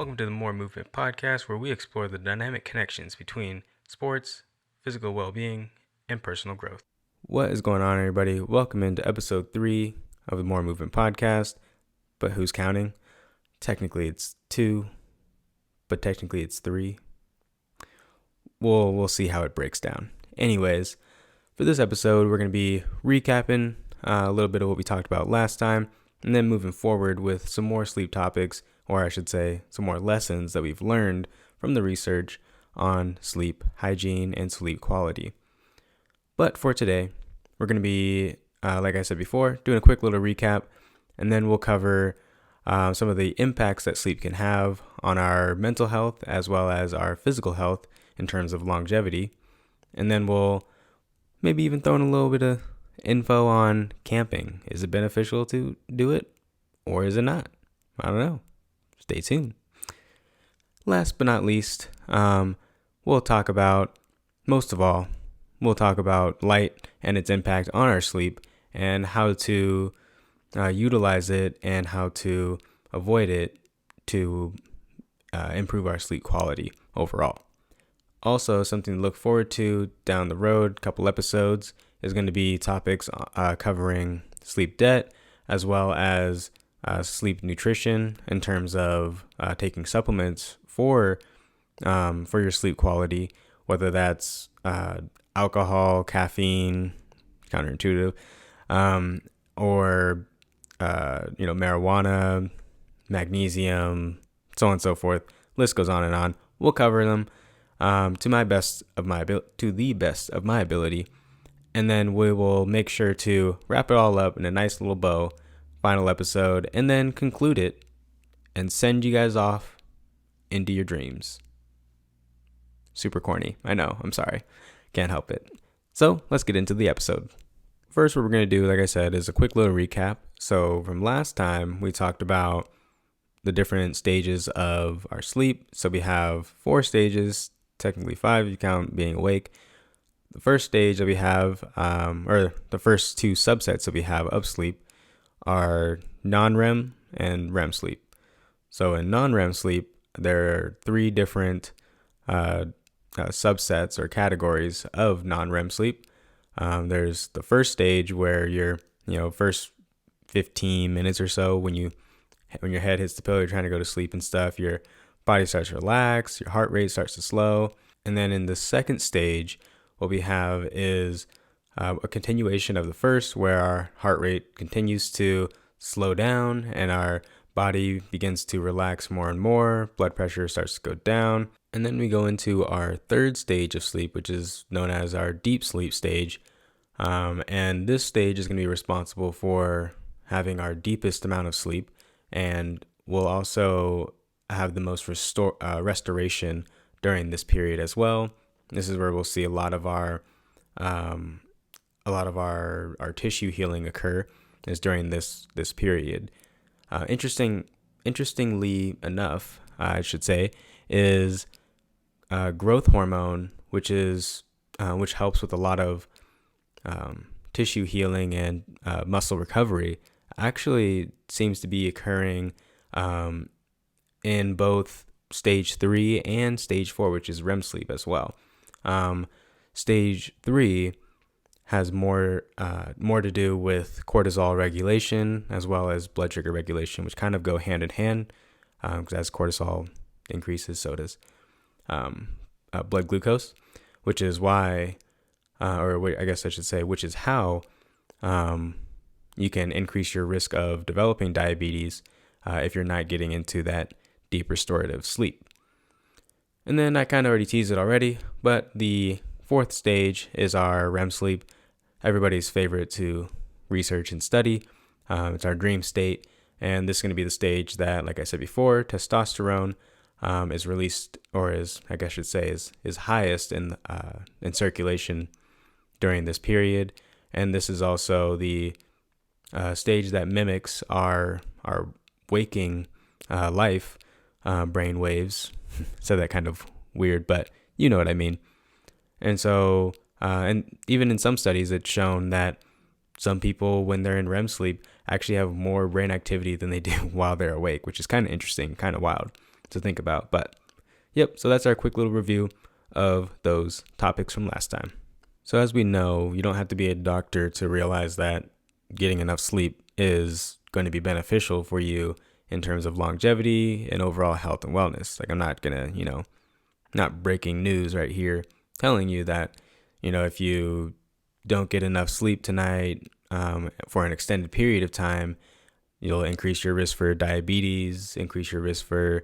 Welcome to the More Movement podcast, where we explore the dynamic connections between sports, physical well-being, and personal growth. What is going on, everybody? Welcome into episode 3 of the More Movement podcast. But who's counting? Technically it's 2, but technically it's 3. We'll see how it breaks down. Anyways, for this episode, we're going to be recapping a little bit of what we talked about last time, and then moving forward with some more sleep topics, or I should say some more lessons that we've learned from the research on sleep hygiene and sleep quality. But for today, we're going to be, like I said before, doing a quick little recap, and then we'll cover some of the impacts that sleep can have on our mental health as well as our physical health in terms of longevity. And then we'll maybe even throw in a little bit of info on camping. Is it beneficial to do it or is it not? I don't know. Stay tuned. Last but not least, we'll talk about light and its impact on our sleep and how to utilize it and how to avoid it to improve our sleep quality overall. Also, something to look forward to down the road, couple episodes, is going to be topics covering sleep debt as well as sleep nutrition in terms of taking supplements for your sleep quality, whether that's alcohol, caffeine, counterintuitive, or marijuana, magnesium, so on and so forth. List goes on and on. We'll cover them to the best of my ability, and then we will make sure to wrap it all up in a nice little bow, final episode, and then conclude it and send you guys off into your dreams. Super corny, I know, I'm sorry, can't help it. So let's get into the episode. First, what we're going to do, like I said, is a quick little recap. So from last time, we talked about the different stages of our sleep. So we have 4 stages, technically 5 if you count being awake. The first stage that we have, or the first 2 subsets that we have of sleep are non-REM and REM sleep. So in non-REM sleep, there are 3 different subsets or categories of non-REM sleep. There's the first stage where you're, first 15 minutes or so when your head hits the pillow, you're trying to go to sleep and stuff, your body starts to relax, your heart rate starts to slow. And then in the second stage, what we have is a continuation of the first, where our heart rate continues to slow down and our body begins to relax more and more, blood pressure starts to go down. And then we go into our third stage of sleep, which is known as our deep sleep stage. And this stage is going to be responsible for having our deepest amount of sleep, and will also have the most restoration during this period as well. This is where we'll see a lot of our tissue healing occur, is during this period. Interestingly enough, I should say, is growth hormone, which helps with a lot of tissue healing and muscle recovery, actually seems to be occurring in both stage 3 and stage 4, which is REM sleep as well. Stage 3 has more to do with cortisol regulation as well as blood sugar regulation, which kind of go hand in hand, because as cortisol increases, so does blood glucose, which is why, which is how you can increase your risk of developing diabetes if you're not getting into that deep restorative sleep. And then I kind of already teased it already, but the 4th stage is our REM sleep, everybody's favorite to research and study. It's our dream state, and this is going to be the stage that, like I said before, testosterone is released, or is highest in circulation during this period. And this is also the stage that mimics our waking life brain waves. So that kind of weird, but you know what I mean. And so, and even in some studies, it's shown that some people, when they're in REM sleep, actually have more brain activity than they do while they're awake, which is kind of interesting, kind of wild. to think about. But yep, so that's our quick little review of those topics from last time. So as we know, you don't have to be a doctor to realize that getting enough sleep is going to be beneficial for you in terms of longevity and overall health and wellness. Like, I'm not going to, not breaking news right here telling you that, if you don't get enough sleep tonight for an extended period of time, you'll increase your risk for diabetes, increase your risk for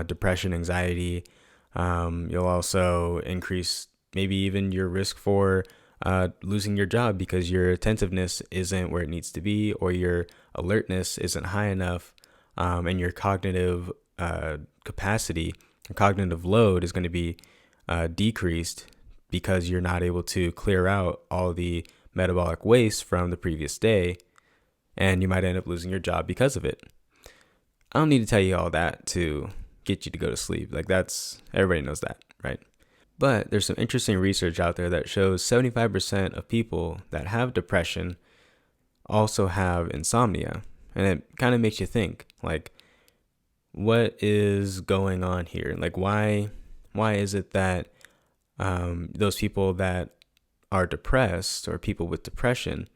depression, anxiety. You'll also increase maybe even your risk for losing your job because your attentiveness isn't where it needs to be, or your alertness isn't high enough, and your cognitive capacity, cognitive load is going to be decreased because you're not able to clear out all the metabolic waste from the previous day, and you might end up losing your job because of it. I don't need to tell you all that to get you to go to sleep. Like, everybody knows that, right? But there's some interesting research out there that shows 75% of people that have depression also have insomnia. And it kind of makes you think, like, what is going on here? Like, why is it that those people that are depressed, or people with depression,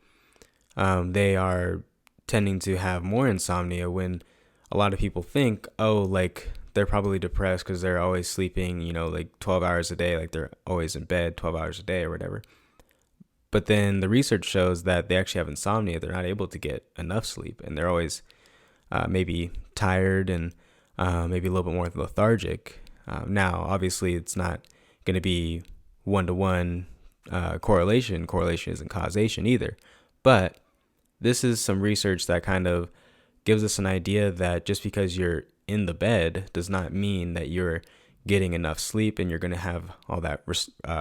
they are tending to have more insomnia, when a lot of people think, oh, like, they're probably depressed because they're always sleeping, like 12 hours a day, like they're always in bed 12 hours a day or whatever. But then the research shows that they actually have insomnia. They're not able to get enough sleep, and they're always maybe tired and maybe a little bit more lethargic. Now, obviously, it's not going to be one-to-one correlation. Correlation isn't causation either. But this is some research that kind of gives us an idea that just because you're in the bed does not mean that you're getting enough sleep and you're going to have all that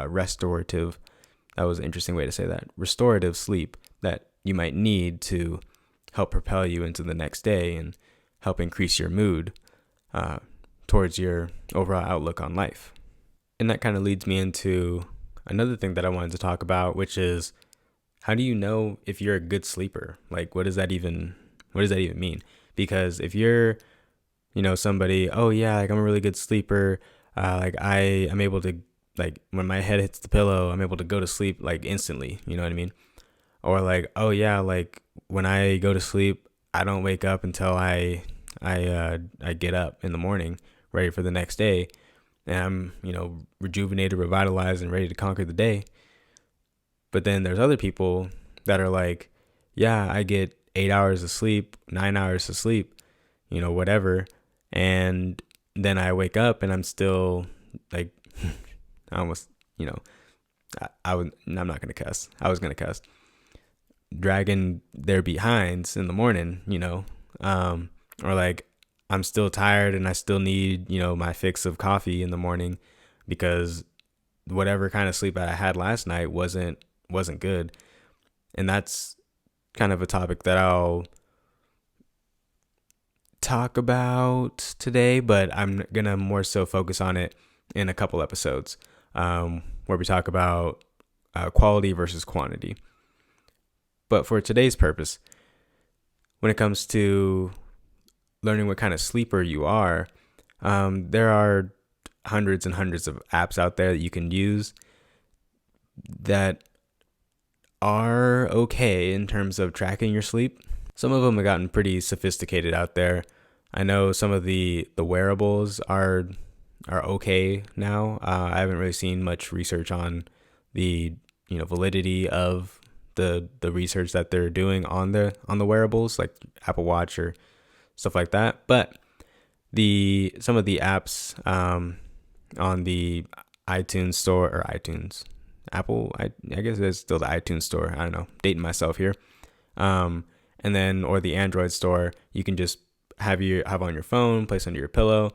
restorative, that was an interesting way to say that, restorative sleep that you might need to help propel you into the next day and help increase your mood towards your overall outlook on life. And that kind of leads me into another thing that I wanted to talk about, which is, how do you know if you're a good sleeper? Like, what does that even mean? Because if you're, somebody, oh yeah, like, I'm a really good sleeper. Like, I'm able to, like, when my head hits the pillow, I'm able to go to sleep like instantly. You know what I mean? Or like, oh yeah, like, when I go to sleep, I don't wake up until I get up in the morning, ready for the next day, and I'm, rejuvenated, revitalized, and ready to conquer the day. But then there's other people that are like, yeah, I get 8 hours of sleep, 9 hours of sleep, whatever. And then I wake up and I'm still like, I almost, I'm not going to cuss. I was going to cuss. Dragging their behinds in the morning, or like, I'm still tired and I still need, my fix of coffee in the morning because whatever kind of sleep I had last night wasn't good. And that's kind of a topic that I'll talk about today, but I'm gonna more so focus on it in a couple episodes where we talk about quality versus quantity. But for today's purpose, when it comes to learning what kind of sleeper you are, there are hundreds and hundreds of apps out there that you can use that are okay in terms of tracking your sleep. Some of them have gotten pretty sophisticated out there. I know some of the wearables are okay now. I haven't really seen much research on the validity of the research that they're doing on the wearables, like Apple Watch or stuff like that. But some of the apps on the iTunes store, or iTunes, Apple, I guess it's still the iTunes store. I don't know, dating myself here. And then, or the Android store, you can just have on your phone, place under your pillow.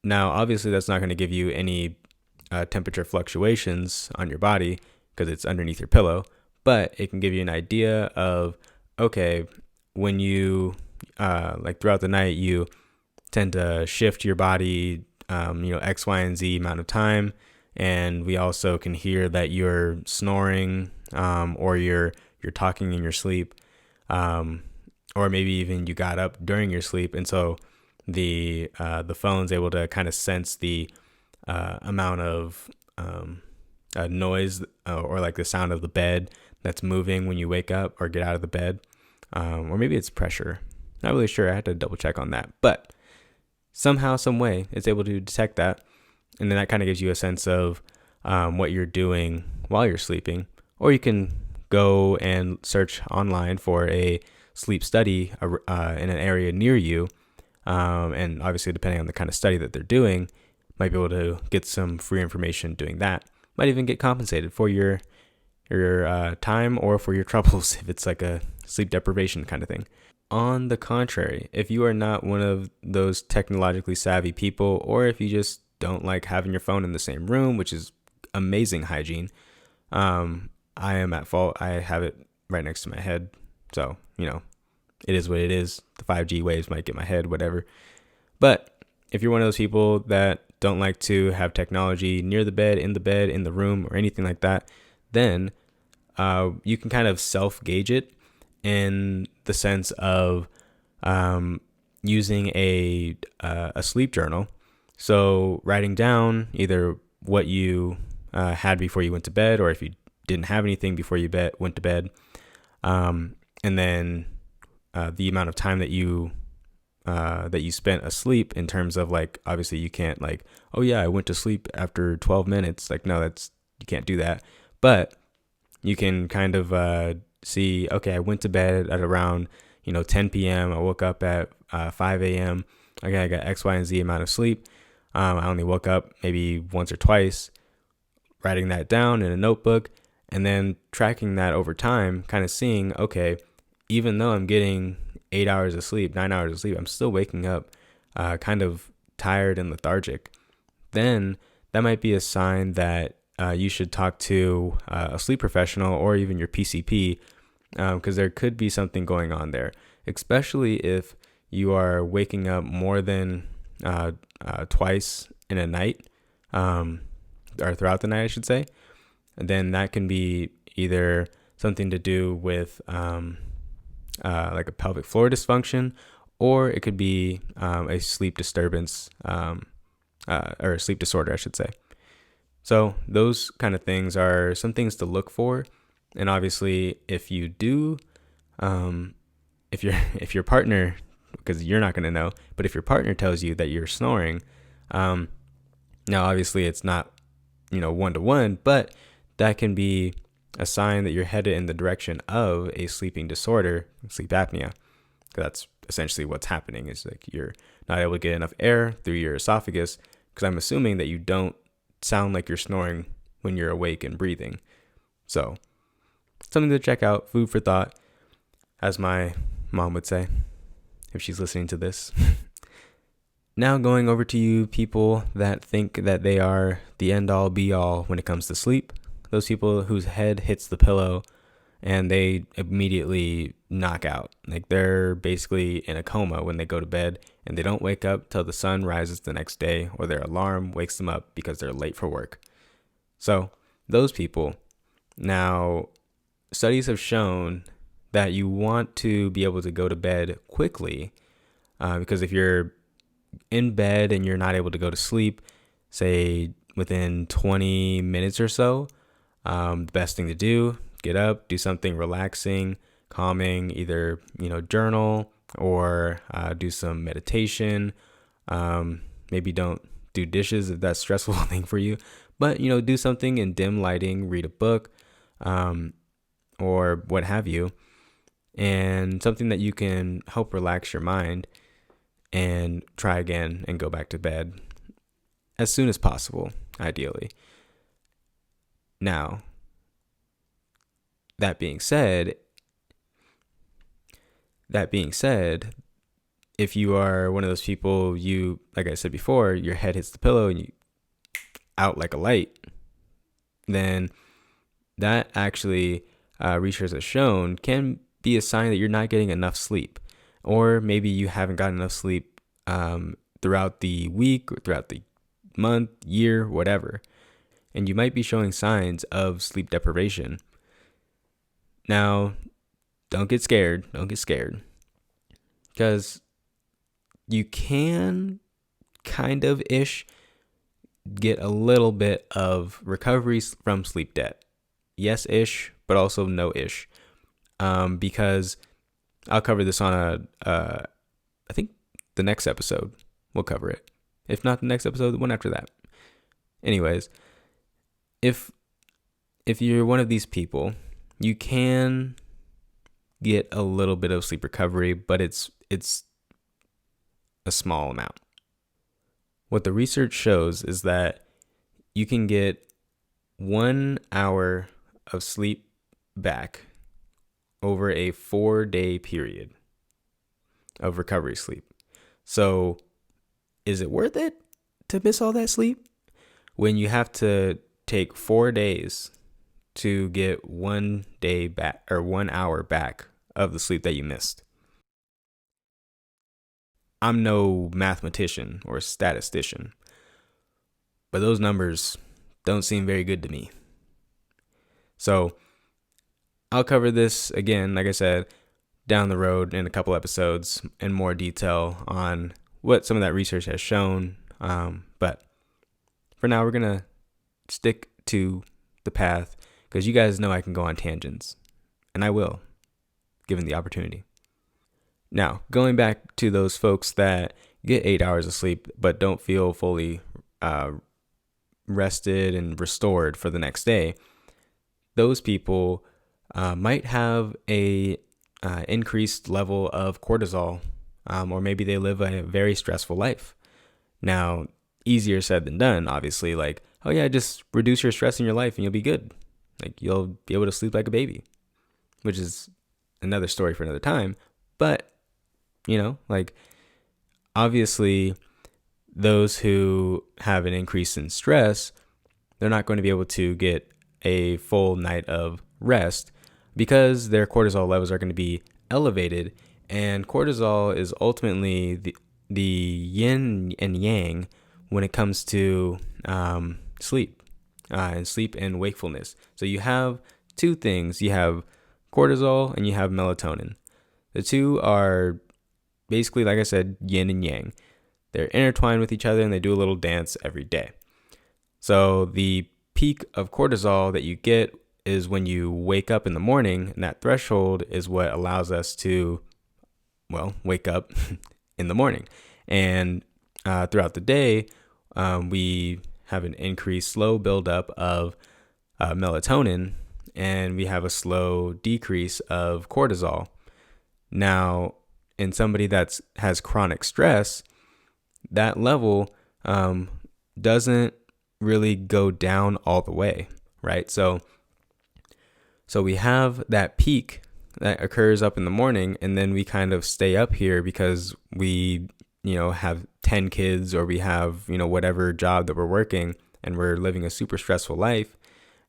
Now, obviously, that's not going to give you any temperature fluctuations on your body because it's underneath your pillow, but it can give you an idea of, okay, when you, like throughout the night, you tend to shift your body, X, Y, and Z amount of time. And we also can hear that you're snoring, or you're talking in your sleep, or maybe even you got up during your sleep. And so the phone's able to kind of sense the amount of noise or like the sound of the bed that's moving when you wake up or get out of the bed, or maybe it's pressure. Not really sure. I had to double check on that, but somehow, some way, it's able to detect that, and then that kind of gives you a sense of what you're doing while you're sleeping. Or you can go and search online for a sleep study in an area near you, and obviously, depending on the kind of study that they're doing, might be able to get some free information doing that. Might even get compensated for your time or for your troubles if it's like a sleep deprivation kind of thing. On the contrary, if you are not one of those technologically savvy people, or if you just don't like having your phone in the same room, which is amazing hygiene, I am at fault. I have it right next to my head. So, it is what it is. The 5G waves might get my head, whatever. But if you're one of those people that don't like to have technology near the bed, in the room, or anything like that, then you can kind of self-gauge it in the sense of using a sleep journal. So writing down either what you had before you went to bed, or if you didn't have anything before you went to bed, and then the amount of time that you spent asleep, in terms of like, obviously you can't like, oh yeah, I went to sleep after 12 minutes. Like, no, you can't do that. But you can kind of see, okay, I went to bed at around 10 p.m. I woke up at 5 a.m. Okay, I got X, Y, and Z amount of sleep. I only woke up maybe once or twice. Writing that down in a notebook, and then tracking that over time, kind of seeing, okay, even though I'm getting 8 hours of sleep, 9 hours of sleep, I'm still waking up kind of tired and lethargic. Then that might be a sign that you should talk to a sleep professional or even your PCP, because there could be something going on there, especially if you are waking up more than twice in a night, or throughout the night, I should say. And then that can be either something to do with like a pelvic floor dysfunction, or it could be a sleep disturbance, or a sleep disorder, I should say. So those kind of things are some things to look for. And obviously, if you do, if your partner, because you're not going to know, but if your partner tells you that you're snoring, now obviously it's not 1-to-1, but that can be a sign that you're headed in the direction of a sleeping disorder, sleep apnea. That's essentially what's happening, is like you're not able to get enough air through your esophagus, because I'm assuming that you don't sound like you're snoring when you're awake and breathing. So something to check out, food for thought, as my mom would say, if she's listening to this. Now going over to you people that think that they are the end all be all when it comes to sleep. Those people whose head hits the pillow and they immediately knock out. Like they're basically in a coma when they go to bed, and they don't wake up till the sun rises the next day, or their alarm wakes them up because they're late for work. So those people, now studies have shown that you want to be able to go to bed quickly, because if you're in bed and you're not able to go to sleep, say within 20 minutes or so, the best thing to do, get up, do something relaxing, calming, either, journal or do some meditation. Maybe don't do dishes if that's a stressful thing for you, but, do something in dim lighting, read a book, or what have you, and something that you can help relax your mind, and try again and go back to bed as soon as possible, ideally. Now, that being said, if you are one of those people, like I said before, your head hits the pillow and you out like a light, then that actually, research has shown, can be a sign that you're not getting enough sleep. Or maybe you haven't gotten enough sleep throughout the week, or throughout the month, year, whatever. And you might be showing signs of sleep deprivation. Now, don't get scared. Because you can kind of ish get a little bit of recovery from sleep debt. Yes ish, but also no ish. Because I'll cover this on I think the next episode we'll cover it. If not the next episode, the one after that. Anyways, if you're one of these people, you can get a little bit of sleep recovery, but it's a small amount. What the research shows is that you can get 1 hour of sleep back over a 4-day period of recovery sleep. So is it worth it to miss all that sleep when you have to take 4 days to get 1 day back or 1 hour back of the sleep that you missed? I'm no mathematician or statistician, but those numbers don't seem very good to me. So I'll cover this again, like I said, down the road in a couple episodes in more detail on what some of that research has shown. But for now, we're going to stick to the path because you guys know I can go on tangents, and I will, given the opportunity. Now, going back to those folks that get 8 hours of sleep but don't feel fully rested and restored for the next day, those people might have a increased level of cortisol, or maybe they live a very stressful life. Now, easier said than done, obviously, like, oh yeah, just reduce your stress in your life and you'll be good. Like, you'll be able to sleep like a baby, which is another story for another time. But like, obviously, those who have an increase in stress, they're not going to be able to get a full night of rest because their cortisol levels are going to be elevated. And cortisol is ultimately the yin and yang when it comes to sleep and wakefulness. So you have two things. You have cortisol and you have melatonin. The two are basically, like I said, yin and yang. They're intertwined with each other and they do a little dance every day. So the peak of cortisol that you get is when you wake up in the morning, and that threshold is what allows us to, wake up in the morning. And throughout the day, we have an increased slow buildup of melatonin, and we have a slow decrease of cortisol. Now, in somebody that has chronic stress, that level doesn't really go down all the way, right? So we have that peak that occurs up in the morning, and then we kind of stay up here because we, have 10 kids, or we have, whatever job that we're working, and we're living a super stressful life,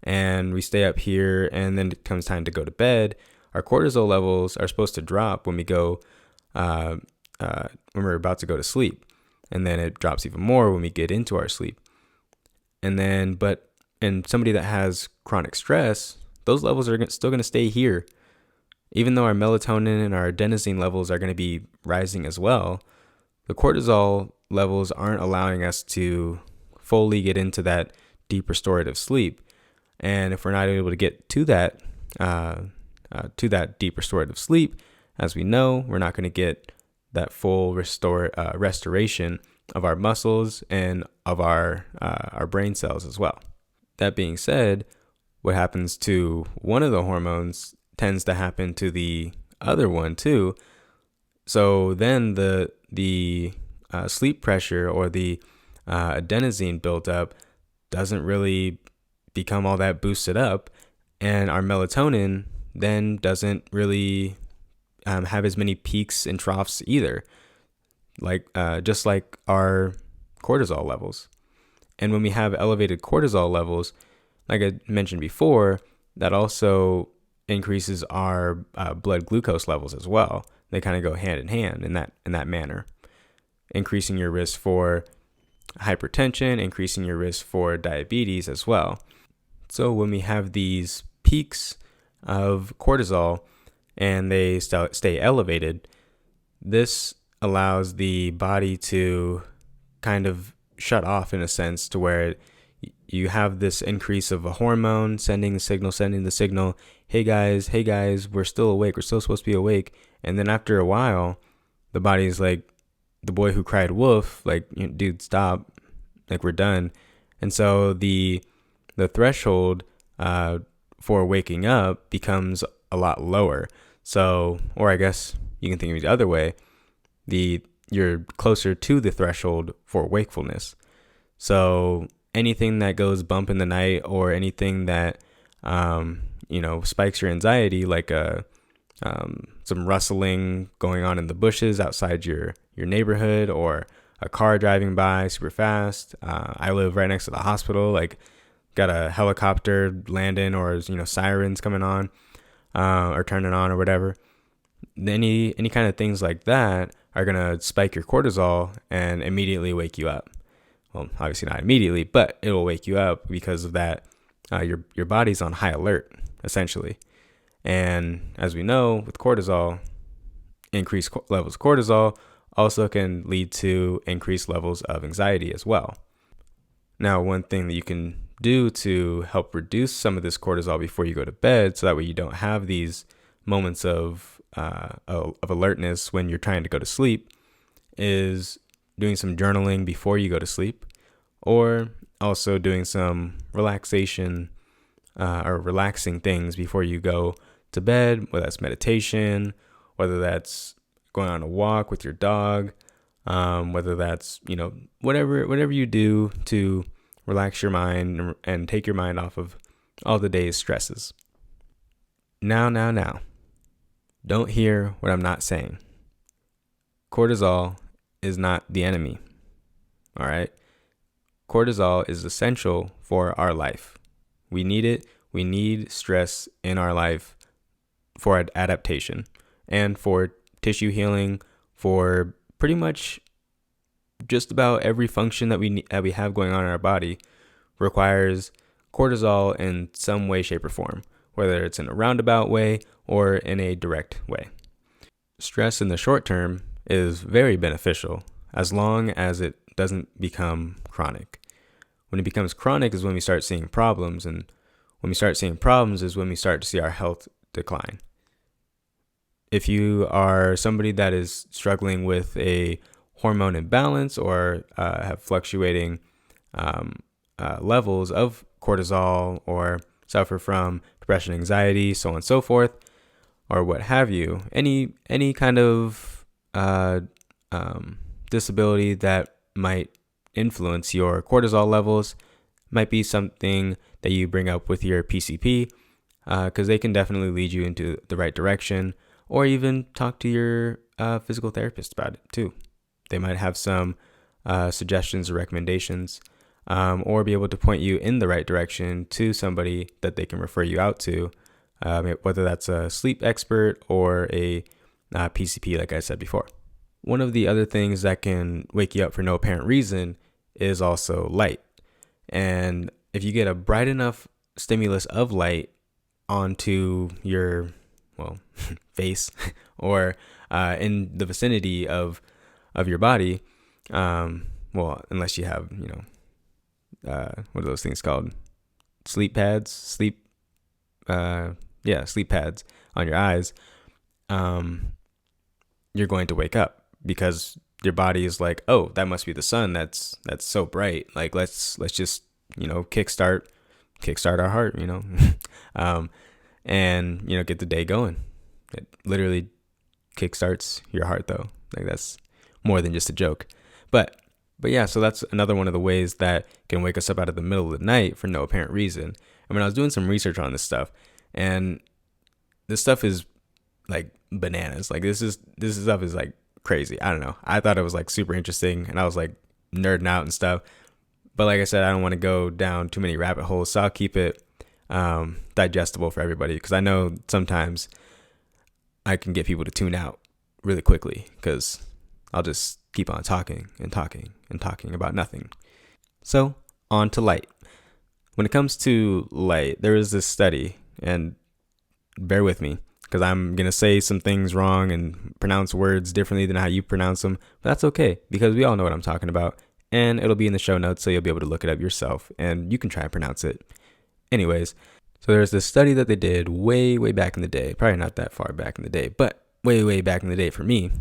and we stay up here, and then it comes time to go to bed. Our cortisol levels are supposed to drop when we go, when we're about to go to sleep. And then it drops even more when we get into our sleep. And then, in somebody that has chronic stress, those levels are still going to stay here. Even though our melatonin and our adenosine levels are going to be rising as well, the cortisol levels aren't allowing us to fully get into that deep restorative sleep. And if we're not able to get to that deep restorative sleep, as we know, we're not going to get that full restoration of our muscles and of our brain cells as well. That being said, what happens to one of the hormones tends to happen to the other one too. So then the sleep pressure or the adenosine buildup doesn't really become all that boosted up, and our melatonin then doesn't really have as many peaks and troughs either, just like our cortisol levels. And when we have elevated cortisol levels, like I mentioned before, that also increases our blood glucose levels as well. They kind of go hand in hand in that manner, increasing your risk for hypertension, increasing your risk for diabetes as well. So when we have these peaks of cortisol and they stay elevated, this allows the body to kind of shut off in a sense, to where you have this increase of a hormone sending the signal, hey guys, we're still awake, we're still supposed to be awake. And then after a while, the body's like, the boy who cried wolf, like, dude, stop, like, we're done. And so the threshold for waking up becomes a lot lower. So, or I guess you can think of it the other way, you're closer to the threshold for wakefulness. So anything that goes bump in the night, or anything that spikes your anxiety, like some rustling going on in the bushes outside your neighborhood, or a car driving by super fast. I live right next to the hospital, like got a helicopter landing, or sirens coming on or turning on or whatever. Any kind of things like that are gonna spike your cortisol and immediately wake you up. Well, obviously not immediately, but it will wake you up because of that. Your body's on high alert, essentially. And as we know, with cortisol, increased levels of cortisol also can lead to increased levels of anxiety as well. Now, one thing that you can do to help reduce some of this cortisol before you go to bed, so that way you don't have these moments of alertness when you're trying to go to sleep, is doing some journaling before you go to sleep, or also doing some relaxation or relaxing things before you go to bed, whether that's meditation, whether that's going on a walk with your dog, whether that's, whatever you do to relax your mind and take your mind off of all the day's stresses. Now, don't hear what I'm not saying. Cortisol is not the enemy, all right? Cortisol is essential for our life. We need it. We need stress in our life for adaptation and for tissue healing, for pretty much just about every function that we have going on in our body requires cortisol in some way, shape, or form, whether it's in a roundabout way or in a direct way. Stress in the short term is very beneficial as long as it doesn't become chronic. When it becomes chronic is when we start seeing problems, and when we start seeing problems is when we start to see our health decline. If you are somebody that is struggling with a hormone imbalance, or have fluctuating levels of cortisol, or suffer from depression, anxiety, so on and so forth, or what have you, any kind of disability that might influence your cortisol levels, might be something that you bring up with your PCP, because they can definitely lead you into the right direction, or even talk to your physical therapist about it too. They might have some suggestions or recommendations, or be able to point you in the right direction to somebody that they can refer you out to, whether that's a sleep expert or a PCP, like I said before. One of the other things that can wake you up for no apparent reason is also light. And if you get a bright enough stimulus of light onto your, face, or in the vicinity of your body, unless you have, what are those things called? Sleep pads, sleep pads on your eyes, you're going to wake up, because your body is like, oh, that must be the sun. That's so bright. Like, let's just, kickstart our heart, and, get the day going. It literally kickstarts your heart, though. Like, that's more than just a joke. But yeah, so that's another one of the ways that can wake us up out of the middle of the night for no apparent reason. I mean, I was doing some research on this stuff, and this stuff is like bananas. Like, this stuff is like crazy. I don't know. I thought it was like super interesting, and I was like nerding out and stuff. But like I said, I don't want to go down too many rabbit holes, so I'll keep it digestible for everybody, because I know sometimes I can get people to tune out really quickly, because I'll just keep on talking and talking and talking about nothing. So, on to light. When it comes to light, there is this study, and bear with me, because I'm going to say some things wrong and pronounce words differently than how you pronounce them. But that's okay, because we all know what I'm talking about. And it'll be in the show notes, so you'll be able to look it up yourself, and you can try and pronounce it. Anyways, so there's this study that they did way, way back in the day. Probably not that far back in the day, but way, way back in the day for me.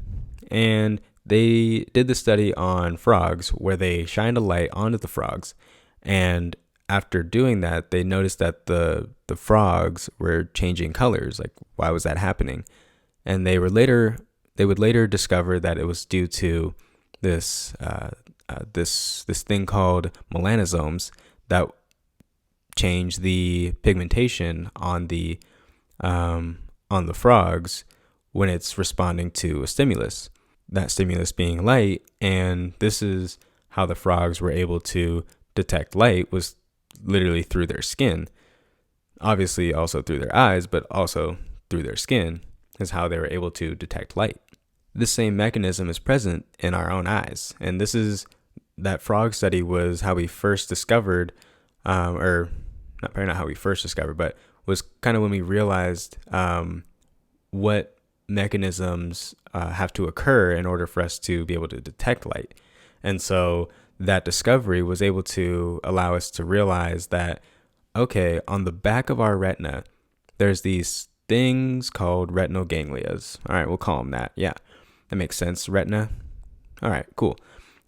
And they did the study on frogs where they shined a light onto the frogs. And after doing that, they noticed that the frogs were changing colors. Like, why was that happening? And they would later discover that it was due to this thing called melanosomes that change the pigmentation on the frogs when it's responding to a stimulus. That stimulus being light, and this is how the frogs were able to detect light, was literally through their skin. Obviously also through their eyes, but also through their skin is how they were able to detect light. This same mechanism is present in our own eyes, and that frog study was how we first discovered, or probably not how we first discovered, but was kind of when we realized what mechanisms have to occur in order for us to be able to detect light. And so that discovery was able to allow us to realize that, okay, on the back of our retina, there's these things called retinal ganglias. All right, we'll call them that. Yeah, that makes sense. Retina. All right, cool.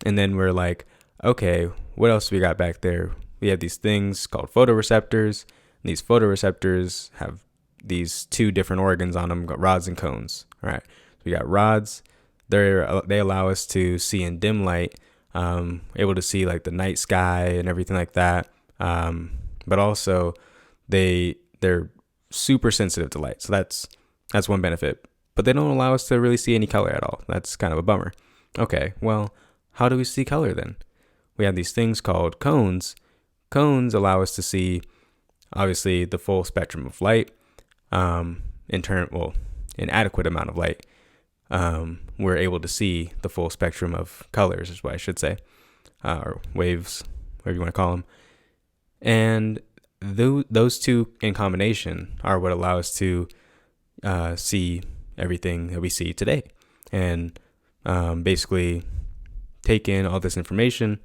And then we're like, okay, what else we got back there? We have these things called photoreceptors. And these photoreceptors have these two different organs on them, got rods and cones. All right, so we got rods. They allow us to see in dim light, able to see like the night sky and everything like that. But also they're super sensitive to light. So that's one benefit. But they don't allow us to really see any color at all. That's kind of a bummer. Okay, well, how do we see color then? We have these things called cones. Cones allow us to see, obviously, the full spectrum of light. An adequate amount of light. We're able to see the full spectrum of colors, is what I should say, or waves, whatever you want to call them. And those two in combination are what allow us to see everything that we see today, and basically take in all this information.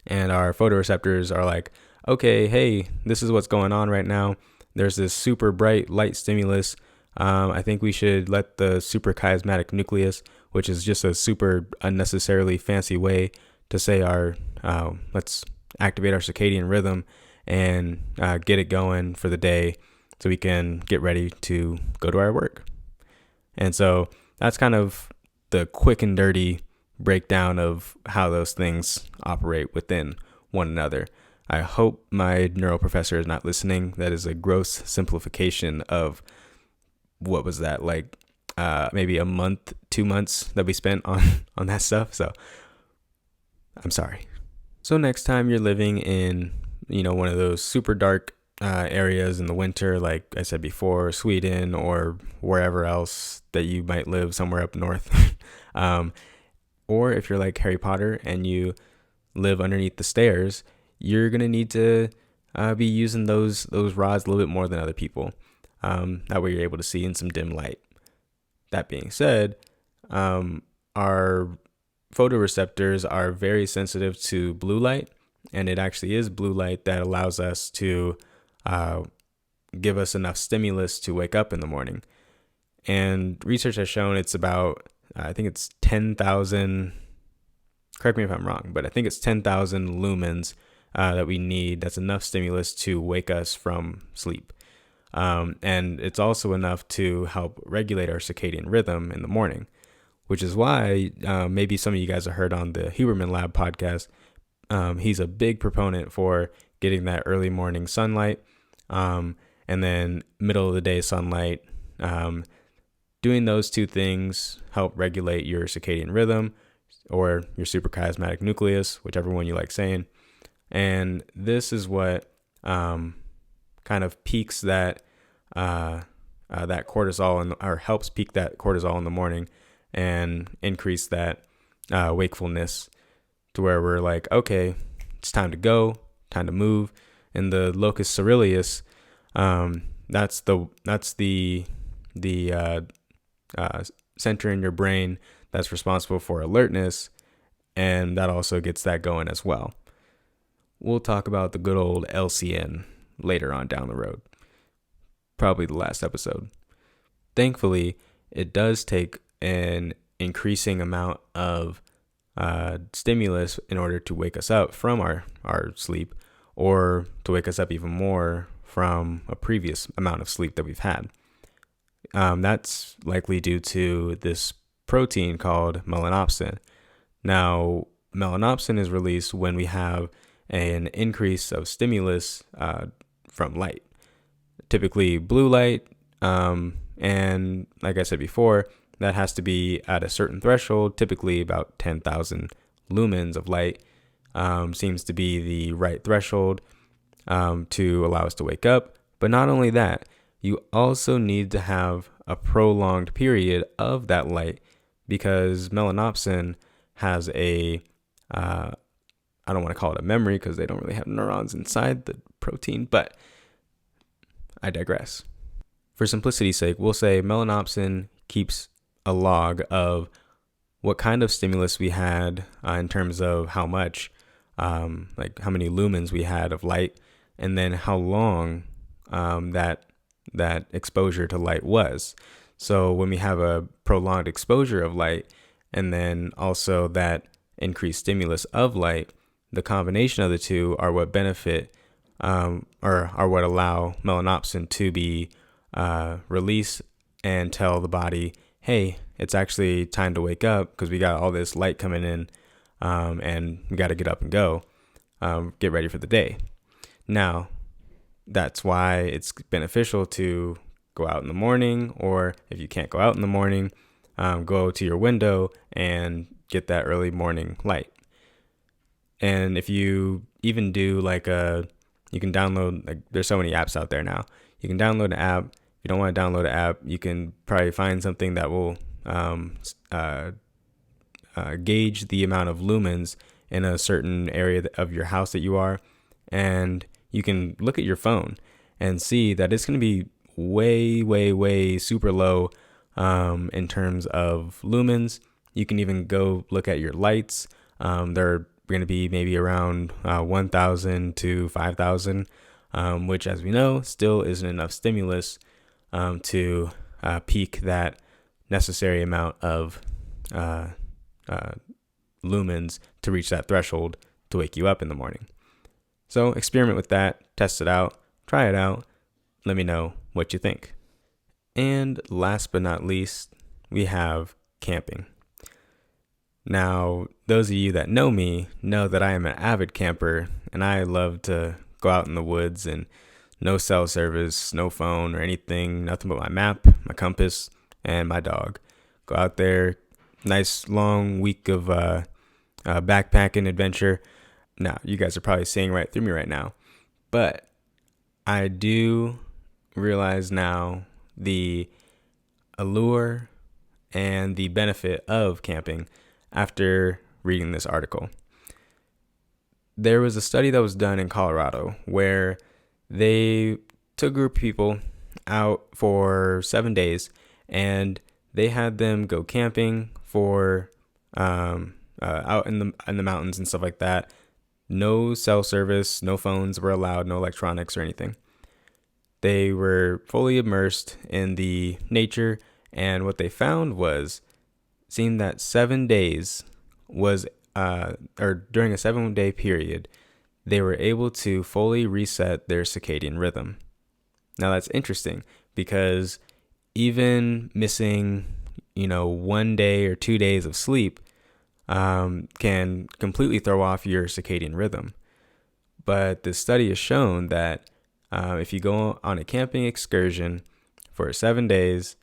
And our photoreceptors are like, okay, hey, this is what's going on right now. There's this super bright light stimulus. I think we should let the suprachiasmatic nucleus, which is just a super unnecessarily fancy way to say let's activate our circadian rhythm and get it going for the day so we can get ready to go to our work. And so that's kind of the quick and dirty breakdown of how those things operate within one another. I hope my neuro professor is not listening. That is a gross simplification of what was that, like maybe a month, 2 months that we spent on that stuff. So I'm sorry. So next time you're living in, one of those super dark areas in the winter, like I said before, Sweden or wherever else that you might live, somewhere up north, or if you're like Harry Potter and you live underneath the stairs, you're going to need to be using those rods a little bit more than other people. That way you're able to see in some dim light. That being said, our photoreceptors are very sensitive to blue light, and it actually is blue light that allows us to give us enough stimulus to wake up in the morning. And research has shown it's about, I think it's 10,000, correct me if I'm wrong, but I think it's 10,000 lumens that we need. That's enough stimulus to wake us from sleep. And it's also enough to help regulate our circadian rhythm in the morning, which is why maybe some of you guys have heard on the Huberman Lab podcast. He's a big proponent for getting that early morning sunlight, and then middle of the day sunlight. Doing those two things help regulate your circadian rhythm or your suprachiasmatic nucleus, whichever one you like saying. And this is what kind of peaks that cortisol or helps peak that cortisol in the morning and increase that wakefulness to where we're like, okay, it's time to go, time to move. And the locus coeruleus, that's the the center in your brain that's responsible for alertness, and that also gets that going as well. We'll talk about the good old LCN later on down the road, probably the last episode. Thankfully, it does take an increasing amount of stimulus in order to wake us up from our sleep, or to wake us up even more from a previous amount of sleep that we've had. That's likely due to this protein called melanopsin. Now, melanopsin is released when we have an increase of stimulus from light, typically blue light, and like I said before, that has to be at a certain threshold, typically about 10,000 lumens of light seems to be the right threshold to allow us to wake up. But not only that, you also need to have a prolonged period of that light, because melanopsin has a, I don't want to call it a memory because they don't really have neurons inside the protein, but I digress. For simplicity's sake, we'll say melanopsin keeps a log of what kind of stimulus we had in terms of how much, like how many lumens we had of light, and then how long that exposure to light was. So when we have a prolonged exposure of light, and then also that increased stimulus of light, the combination of the two are what benefit or are what allow melanopsin to be released and tell the body, hey, it's actually time to wake up because we got all this light coming in, and we got to get up and go, get ready for the day. Now, that's why it's beneficial to go out in the morning, or if you can't go out in the morning, go to your window and get that early morning light. And if you even do you can download, like there's so many apps out there now. You can download an app. If you don't want to download an app, you can probably find something that will gauge the amount of lumens in a certain area of your house that you are. And you can look at your phone and see that it's going to be way, way, way super low in terms of lumens. You can even go look at your lights. They're going to be maybe around 1,000 to 5,000, which, as we know, still isn't enough stimulus to peak that necessary amount of lumens to reach that threshold to wake you up in the morning. So experiment with that, test it out, try it out, let me know what you think. And last but not least, we have camping. Now, those of you that know me know that I am an avid camper, and I love to go out in the woods, and no cell service, no phone or anything, nothing but my map, my compass, and my dog. Go out there, nice long week of backpacking adventure. Now, you guys are probably seeing right through me right now, but I do realize now the allure and the benefit of camping after reading this article. There was a study that was done in Colorado where they took a group of people out for 7 days, and they had them go camping for out in the mountains and stuff like that. No cell service, no phones were allowed, no electronics or anything. They were fully immersed in the nature, and what they found was, seeing that 7 days was, or during a 7-day period, they were able to fully reset their circadian rhythm. Now that's interesting because even missing, 1 day or 2 days of sleep can completely throw off your circadian rhythm. But the study has shown that if you go on a camping excursion for 7 days,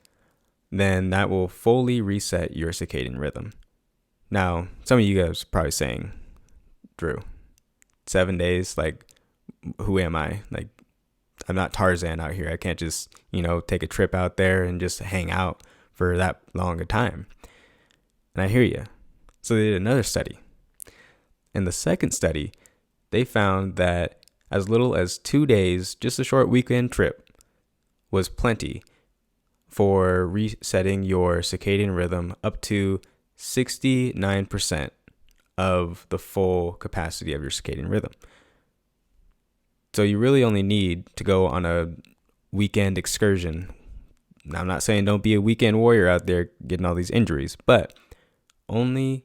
then that will fully reset your circadian rhythm. Now, some of you guys are probably saying, Drew, 7 days, like, who am I? Like, I'm not Tarzan out here. I can't just, take a trip out there and just hang out for that long a time. And I hear you. So they did another study. In the second study, they found that as little as 2 days, just a short weekend trip, was plenty for resetting your circadian rhythm up to 69% of the full capacity of your circadian rhythm. So you really only need to go on a weekend excursion. Now, I'm not saying don't be a weekend warrior out there getting all these injuries, but only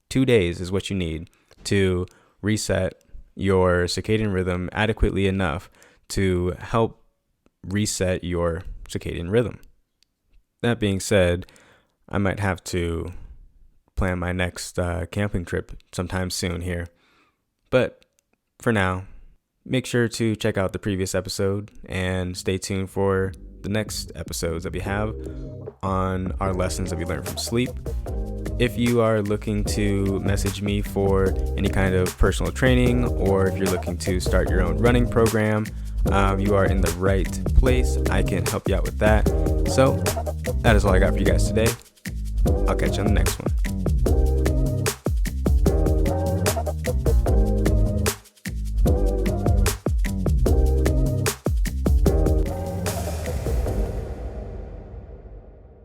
2 days is what you need to reset your circadian rhythm adequately enough to help reset your circadian rhythm. That being said, I might have to plan my next camping trip sometime soon here. But for now, make sure to check out the previous episode and stay tuned for the next episodes that we have on our lessons that we learned from sleep. If you are looking to message me for any kind of personal training, or if you're looking to start your own running program, you are in the right place. I can help you out with that. So that is all I got for you guys today. I'll catch you on the next one.